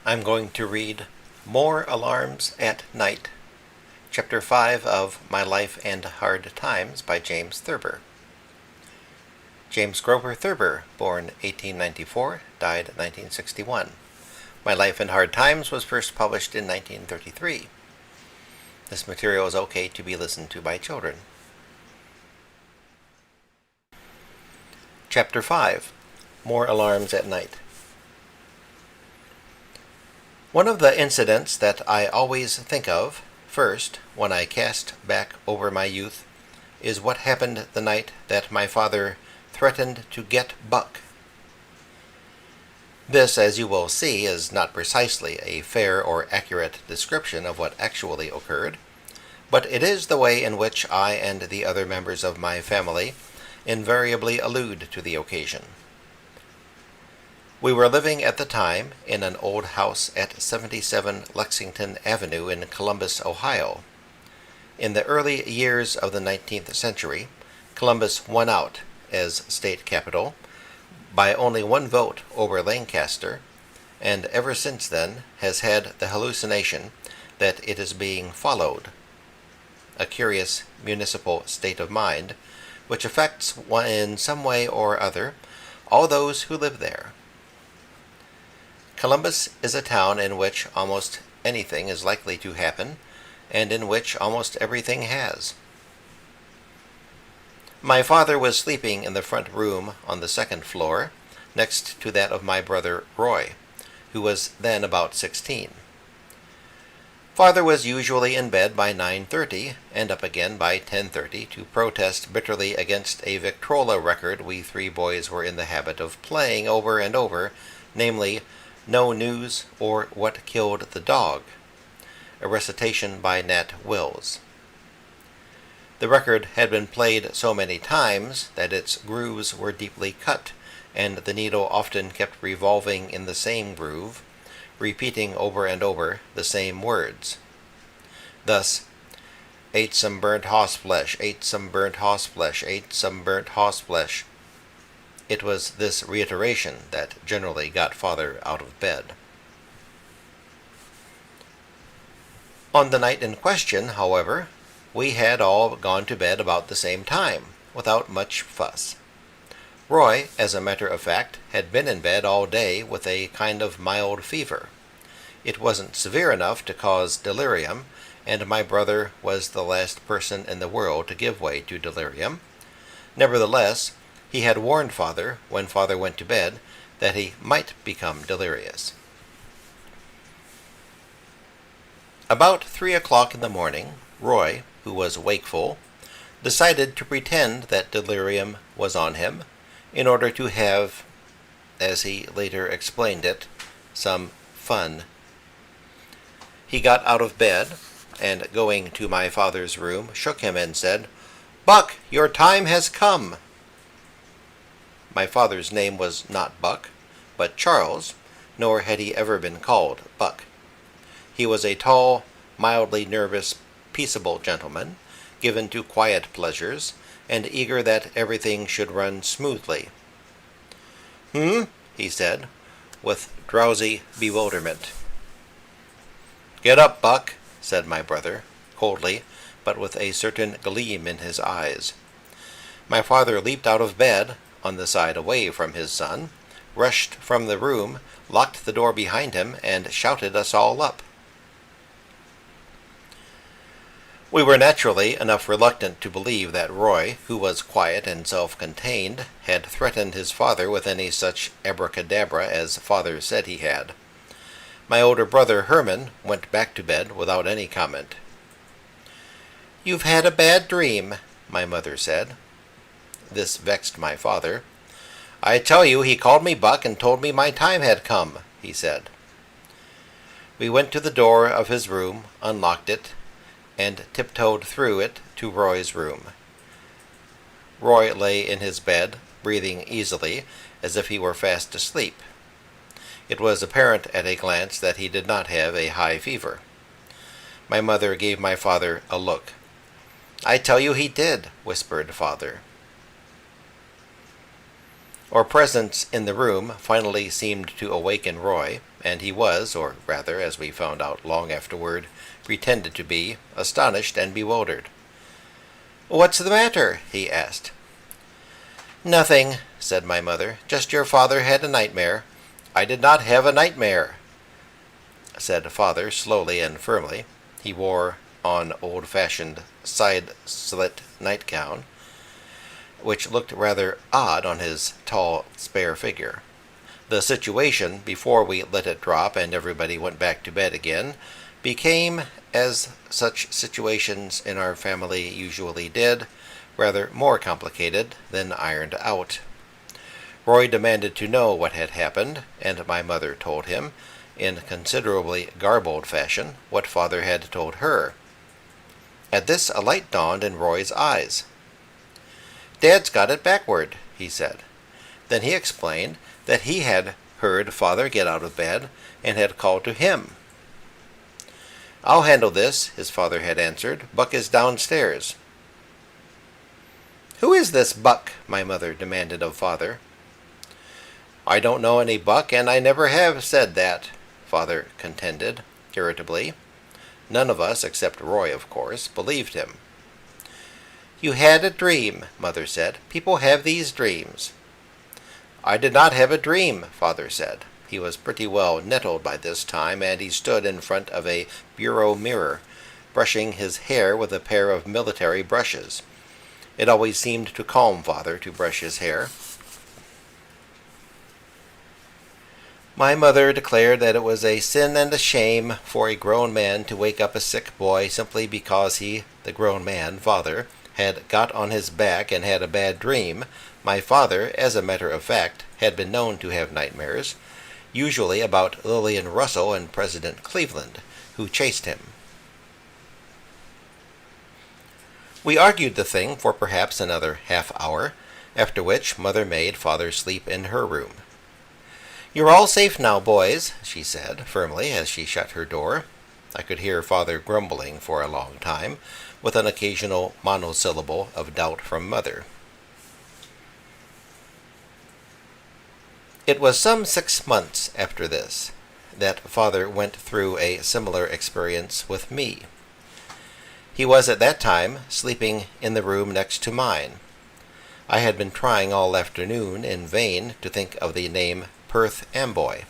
I'm going to read More Alarms at Night, Chapter 5 of My Life and Hard Times by James Thurber. James Grover Thurber, born 1894, died 1961. My Life and Hard Times was first published in 1933. This material is okay to be listened to by children. Chapter 5. More Alarms at Night. One of the incidents that I always think of, first, when I cast back over my youth, is what happened the night that my father threatened to get Buck. This, as you will see, is not precisely a fair or accurate description of what actually occurred, but it is the way in which I and the other members of my family invariably allude to the occasion. We were living at the time in an old house at 77 Lexington Avenue in Columbus, Ohio. In the early years of the 19th century, Columbus won out as state capital by only one vote over Lancaster, and ever since then has had the hallucination that it is being followed. A curious municipal state of mind, which affects in some way or other all those who live there. Columbus is a town in which almost anything is likely to happen, and in which almost everything has. My father was sleeping in the front room on the second floor, next to that of my brother Roy, who was then about 16. Father was usually in bed by 9:30 and up again by 10:30 to protest bitterly against a Victrola record we three boys were in the habit of playing over and over, namely, No News or What Killed the Dog, a recitation by Nat Wills. The record had been played so many times that its grooves were deeply cut, and the needle often kept revolving in the same groove, repeating over and over the same words. Thus, ate some burnt horseflesh, ate some burnt horseflesh, ate some burnt horseflesh. It was this reiteration that generally got Father out of bed. On the night in question, however, we had all gone to bed about the same time, without much fuss. Roy, as a matter of fact, had been in bed all day with a kind of mild fever. It wasn't severe enough to cause delirium, and my brother was the last person in the world to give way to delirium. Nevertheless, he had warned Father, when Father went to bed, that he might become delirious. About 3 o'clock in the morning, Roy, who was wakeful, decided to pretend that delirium was on him, in order to have, as he later explained it, some fun. He got out of bed, and going to my father's room, shook him and said, "Buck, your time has come." My father's name was not Buck, but Charles, nor had he ever been called Buck. He was a tall, mildly nervous, peaceable gentleman, given to quiet pleasures, and eager that everything should run smoothly. He said, with drowsy bewilderment. "Get up, Buck," said my brother, coldly, but with a certain gleam in his eyes. My father leaped out of bed, on the side away from his son, rushed from the room, locked the door behind him, and shouted us all up. We were naturally enough reluctant to believe that Roy, who was quiet and self-contained, had threatened his father with any such abracadabra as Father said he had. My older brother Herman went back to bed without any comment. "You've had a bad dream," my mother said. This vexed my father. "I tell you, he called me Buck and told me my time had come," he said. We went to the door of his room, unlocked it, and tiptoed through it to Roy's room. Roy lay in his bed, breathing easily, as if he were fast asleep. It was apparent at a glance that he did not have a high fever. My mother gave my father a look. "I tell you he did," whispered Father. Our presence in the room finally seemed to awaken Roy, and he was, or rather, as we found out long afterward, pretended to be, astonished and bewildered. "What's the matter?" he asked. "Nothing," said my mother. "Just your father had a nightmare." "I did not have a nightmare," said father slowly and firmly. He wore an old-fashioned side-slit nightgown, which looked rather odd on his tall, spare figure. The situation, before we let it drop and everybody went back to bed again, became, as such situations in our family usually did, rather more complicated than ironed out. Roy demanded to know what had happened, and my mother told him, in considerably garbled fashion, what father had told her. At this a light dawned in Roy's eyes. "Dad's got it backward," he said. Then he explained that he had heard father get out of bed and had called to him. "I'll handle this," his father had answered. "Buck is downstairs." "Who is this Buck?" my mother demanded of father. "I don't know any Buck, and I never have said that," father contended, irritably. None of us, except Roy, of course, believed him. "You had a dream," mother said. "People have these dreams." "I did not have a dream," father said. He was pretty well nettled by this time, and he stood in front of a bureau mirror, brushing his hair with a pair of military brushes. It always seemed to calm father to brush his hair. My mother declared that it was a sin and a shame for a grown man to wake up a sick boy simply because he, the grown man, father, had got on his back and had a bad dream. My father, as a matter of fact, had been known to have nightmares, usually about Lillian Russell and President Cleveland, who chased him. We argued the thing for perhaps another half-hour, after which mother made father sleep in her room. "You're all safe now, boys," she said, firmly, as she shut her door. I could hear father grumbling for a long time, with an occasional monosyllable of doubt from mother. It was some 6 months after this that father went through a similar experience with me. He was at that time sleeping in the room next to mine. I had been trying all afternoon in vain to think of the name Perth Amboy.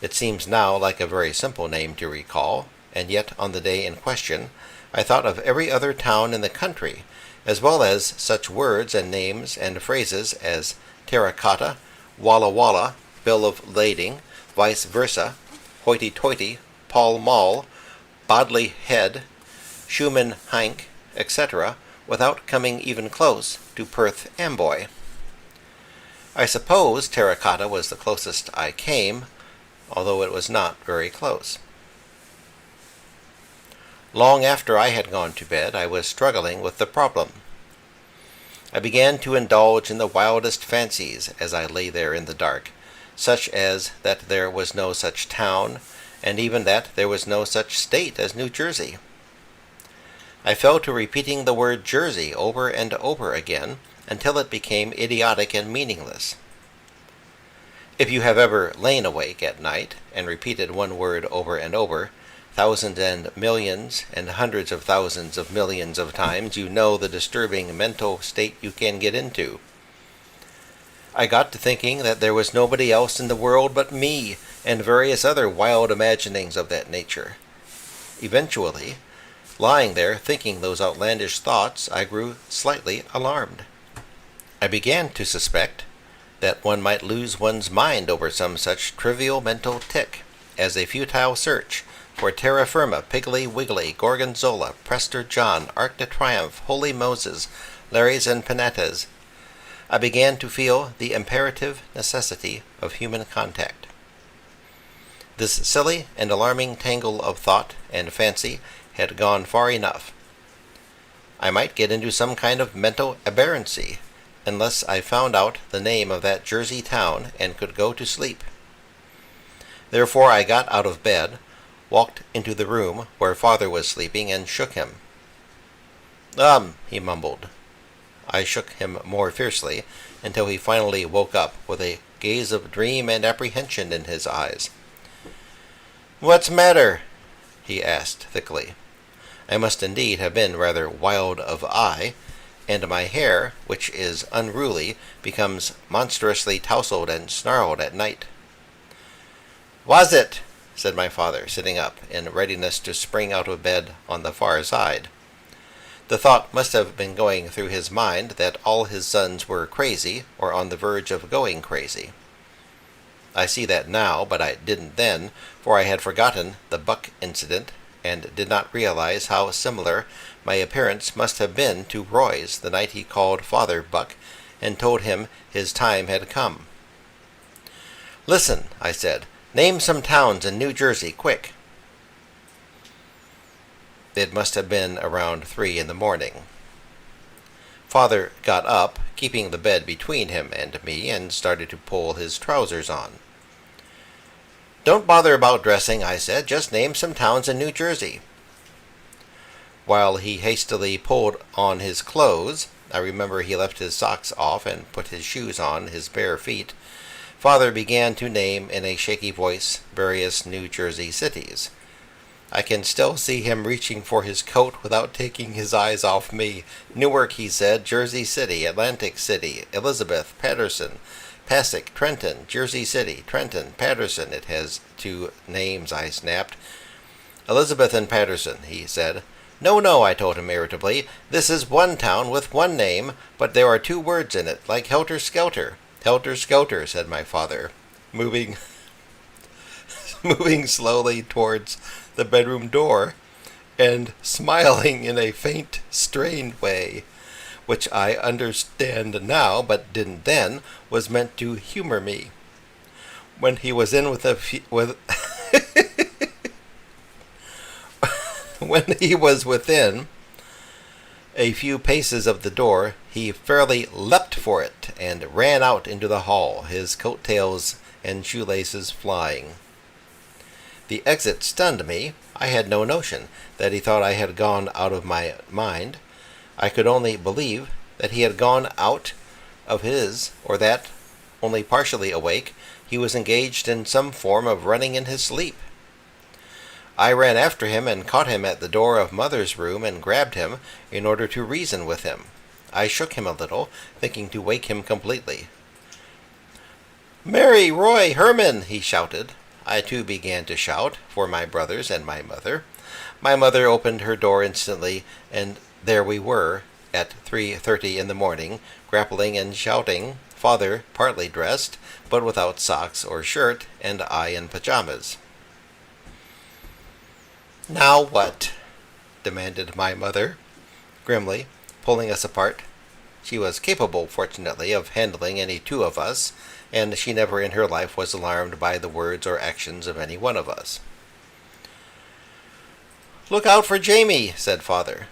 It seems now like a very simple name to recall, and yet on the day in question I thought of every other town in the country, as well as such words and names and phrases as terracotta, Walla Walla, bill of lading, vice versa, hoity-toity, Pall Mall, Bodley Head, Schumann Hank, etc., without coming even close to Perth Amboy. I suppose terracotta was the closest I came, although it was not very close. Long after I had gone to bed, I was struggling with the problem. I began to indulge in the wildest fancies as I lay there in the dark, such as that there was no such town, and even that there was no such state as New Jersey. I fell to repeating the word Jersey over and over again, until it became idiotic and meaningless. If you have ever lain awake at night and repeated one word over and over, thousands and millions and hundreds of thousands of millions of times, you know the disturbing mental state you can get into. I got to thinking that there was nobody else in the world but me, and various other wild imaginings of that nature. Eventually, lying there thinking those outlandish thoughts, I grew slightly alarmed. I began to suspect that one might lose one's mind over some such trivial mental tic as a futile search for terra firma, Piggly Wiggly, Gorgonzola, Prester John, Arc de Triomphe, Holy Moses, Larrys and Penatas. I began to feel the imperative necessity of human contact. This silly and alarming tangle of thought and fancy had gone far enough. I might get into some kind of mental aberrancy, unless I found out the name of that Jersey town and could go to sleep. Therefore I got out of bed, walked into the room where father was sleeping, and shook him. He mumbled. I shook him more fiercely, until he finally woke up with a gaze of dream and apprehension in his eyes. "What's matter?" he asked thickly. I must indeed have been rather wild of eye, and my hair, which is unruly, becomes monstrously tousled and snarled at night. "Was it?" said my father, sitting up, in readiness to spring out of bed on the far side. The thought must have been going through his mind that all his sons were crazy, or on the verge of going crazy. I see that now, but I didn't then, for I had forgotten the Buck incident, and did not realize how similar my appearance must have been to Roy's the night he called Father Buck and told him his time had come. "Listen," I said, "name some towns in New Jersey, quick." It must have been around 3 in the morning. Father got up, keeping the bed between him and me, and started to pull his trousers on. "Don't bother about dressing," I said. "Just name some towns in New Jersey." While he hastily pulled on his clothes, I remember he left his socks off and put his shoes on his bare feet, Father began to name in a shaky voice various New Jersey cities. I can still see him reaching for his coat without taking his eyes off me. "Newark," he said, "Jersey City, Atlantic City, Elizabeth, Patterson, Passaic, Trenton, Jersey City, Trenton, Patterson." "It has 2 names, I snapped. "Elizabeth and Patterson," he said. No, I told him irritably. "This is one town with one name, but there are 2 words in it, like helter-skelter." "Helter-skelter," said my father, moving slowly towards the bedroom door, and smiling in a faint, strained way, which I understand now, but didn't then, was meant to humor me. When he was in when he was within a few paces of the door, he fairly leapt for it and ran out into the hall, his coat-tails and shoelaces flying. The exit stunned me. I had no notion that he thought I had gone out of my mind. I could only believe that he had gone out of his, or that, only partially awake, he was engaged in some form of running in his sleep. I ran after him and caught him at the door of Mother's room and grabbed him in order to reason with him. I shook him a little, thinking to wake him completely. "Mary, Roy, Herman!" he shouted. I too began to shout, for my brothers and my mother. My mother opened her door instantly, and there we were, at 3:30 in the morning, grappling and shouting, Father partly dressed, but without socks or shirt, and I in pajamas. "Now what?" demanded my mother, grimly, pulling us apart. She was capable, fortunately, of handling any 2 of us, and she never in her life was alarmed by the words or actions of any one of us. "Look out for Jamie," said Father.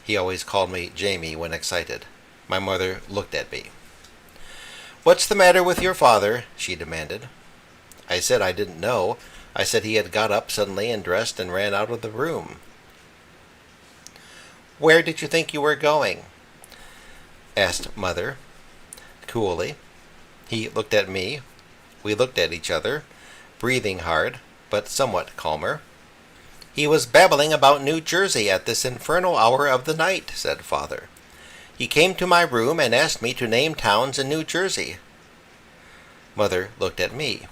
He always called me Jamie when excited. My mother looked at me. "What's the matter with your father?" she demanded. I said I didn't know. I said he had got up suddenly and dressed and ran out of the room. "Where did you think you were going?" asked Mother, coolly. He looked at me. We looked at each other, breathing hard, but somewhat calmer. "He was babbling about New Jersey at this infernal hour of the night," said Father. "He came to my room and asked me to name towns in New Jersey." Mother looked at me.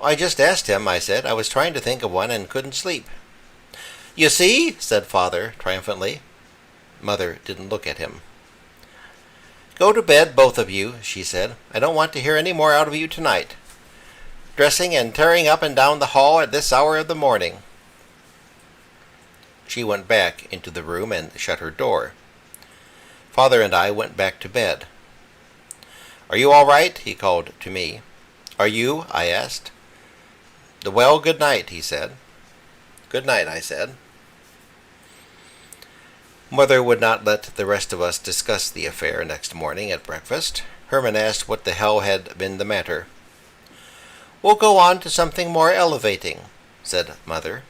"I just asked him," I said. "I was trying to think of one and couldn't sleep." "You see?" said Father, triumphantly. Mother didn't look at him. "Go to bed, both of you," she said. "I don't want to hear any more out of you tonight. Dressing and tearing up and down the hall at this hour of the morning." She went back into the room and shut her door. Father and I went back to bed. "Are you all right?" he called to me. "Are you?" I asked. "Well, good night," he said. "Good night," I said. Mother would not let the rest of us discuss the affair next morning at breakfast. Herman asked what the hell had been the matter. "We'll go on to something more elevating," said Mother.